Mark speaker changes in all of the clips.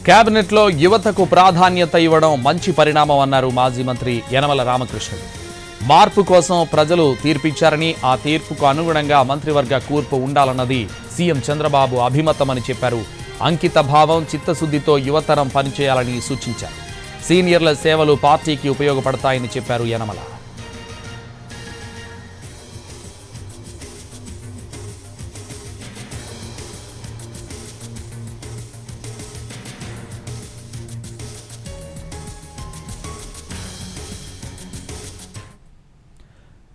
Speaker 1: కేబినెట్లో యువతకు ప్రాధాన్యత ఇవ్వడం మంచి పరిణామం అన్నారు మాజీ మంత్రి యనమల రామకృష్ణుడు. మార్పు కోసం ప్రజలు తీర్పిచ్చారని, ఆ తీర్పుకు అనుగుణంగా మంత్రివర్గ కూర్పు ఉండాలన్నది సీఎం చంద్రబాబు అభిమతమని చెప్పారు. అంకిత భావం, చిత్తశుద్ధితో యువతరం పనిచేయాలని సూచించారు. సీనియర్ల సేవలు పార్టీకి ఉపయోగపడతాయని చెప్పారు యనమల.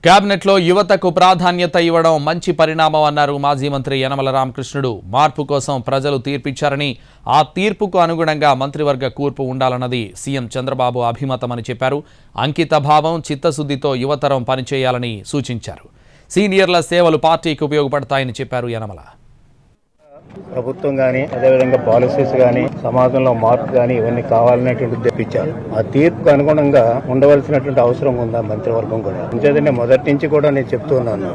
Speaker 1: కేబినెట్లో యువతకు ప్రాధాన్యత ఇవ్వడం మంచి పరిణామం అన్నారు మాజీ మంత్రి యనమల రామకృష్ణుడు. మార్పు కోసం ప్రజలు తీర్పిచ్చారని, ఆ తీర్పుకు అనుగుణంగా మంత్రివర్గ కూర్పు ఉండాలన్నది సీఎం చంద్రబాబు అభిమతమని చెప్పారు. అంకిత భావం, చిత్తశుద్ధితో యువతరం పనిచేయాలని సూచించారు. సీనియర్ల సేవలు పార్టీకి ఉపయోగపడతాయని చెప్పారు యనమల.
Speaker 2: ప్రభుత్వం కానీ, అదేవిధంగా పాలసీస్ కానీ, సమాజంలో మార్పు కానీ ఇవన్నీ కావాలనేటువంటి తెప్పించారు. ఆ తీర్పుకు అనుగుణంగా ఉండవలసినటువంటి అవసరం ఉందా మంత్రివర్గం కూడా. అంతేదండి, మొదటి నుంచి కూడా నేను చెప్తూ ఉన్నాను,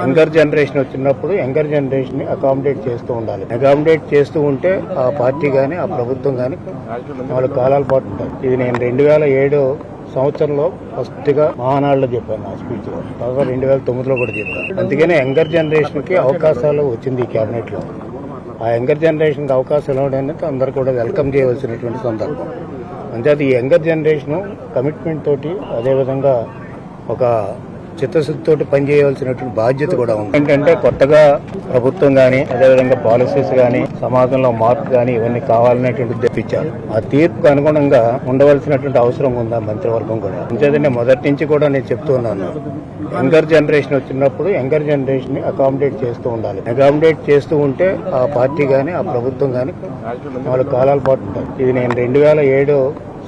Speaker 2: యంగర్ జనరేషన్ వచ్చినప్పుడు యంగర్ జనరేషన్ ని అకామిడేట్ చేస్తూ ఉండాలి. అకామిడేట్ చేస్తూ ఉంటే ఆ పార్టీ కానీ, ఆ ప్రభుత్వం కానీ 4 కాలాల పాటు ఉంటాయి. ఇది నేను 2007 సంవత్సరంలో ఫస్ట్ గా మహానాడులో చెప్పాను, నా స్పీచ్ లో. తర్వాత 2009లో కూడా చెప్పాను. అందుకనే యంగర్ జనరేషన్ కి అవకాశాలు వచ్చింది ఈ కేబినెట్ లో. ఆ యంగర్ జనరేషన్ కి అవకాశాలు ఇవ్వడానికి అందరూ కూడా వెల్కమ్ చేయవలసినటువంటి సందర్భం. అంతే ఈ యంగర్ జనరేషన్ కమిట్మెంట్ తోటి, అదేవిధంగా ఒక చిత్తశుద్ధితోటి పనిచేయవలసినటువంటి బాధ్యత కూడా ఉంది. ఏంటంటే కొత్తగా ప్రభుత్వం కానీ, అదేవిధంగా పాలసీస్ కానీ, సమాజంలో మార్పు కానీ ఇవన్నీ కావాలనేటువంటి తెప్పించారు. ఆ తీర్పుకు అనుగుణంగా ఉండవలసినటువంటి అవసరం ఉందా మంత్రివర్గం కూడా. అంతేదండి, మొదటి నుంచి కూడా నేను చెప్తూ ఉన్నాను, యంగర్ జనరేషన్ వచ్చినప్పుడు యంగర్ జనరేషన్ ని అకామిడేట్ చేస్తూ ఉండాలి. అకామిడేట్ చేస్తూ ఉంటే ఆ పార్టీ కానీ, ఆ ప్రభుత్వం కానీ 4 కాలాల పాటు ఉంటాయి. ఇది నేను 2007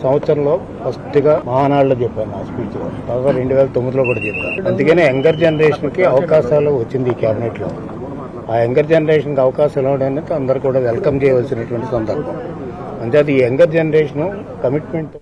Speaker 2: సంవత్సరంలో ఫస్ట్ గా మహానాడులో చెప్పాను, నా స్పీచ్ లో. తర్వాత 2009లో కూడా చెప్పాను. అందుకనే యంగర్ జనరేషన్ కి అవకాశాలు వచ్చింది ఈ కేబినెట్ లో. ఆ యంగర్ జనరేషన్ కి అవకాశాలు ఇవ్వడానికి అందరూ కూడా వెల్కమ్ చేయవలసినటువంటి సందర్భం. అంతే ఈ యంగర్ జనరేషన్ కమిట్మెంట్